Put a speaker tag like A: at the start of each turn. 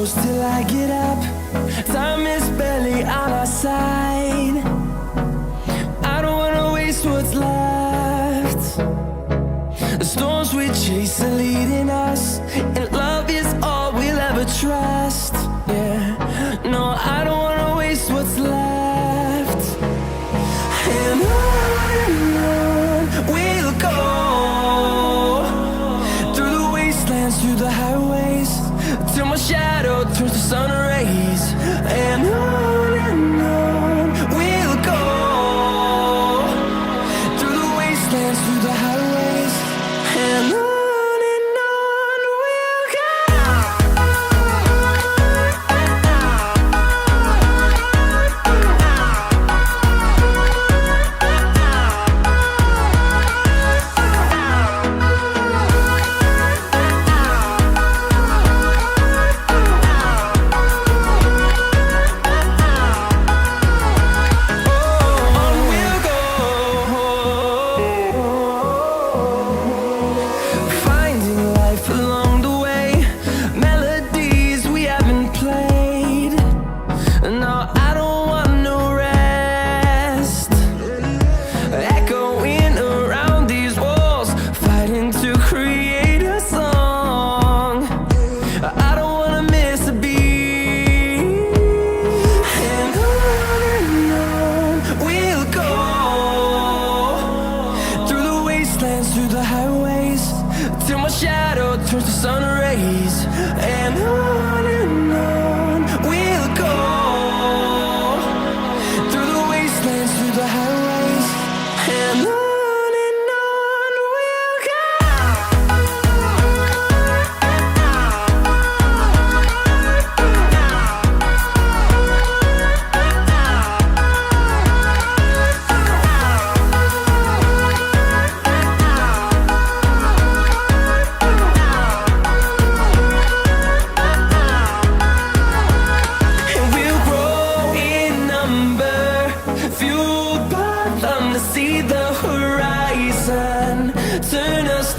A: close till I get up. Time is barely on our side. I don't wanna waste what's left. The storms we chase are leading us, and love is all we'll ever trust. Yeah, no, I don't wanna waste what's left. And on we'll go, through the wastelands, through the highways, till my shadow turns to sun rays. And on we'll go, through the wastelands, through the highways, and on we'll go. Through the highways, till my shadow turns to sun rays. And on we'll go, through the wastelands, through the highways, and on we'll go. Fueled by them to see the horizon, turn us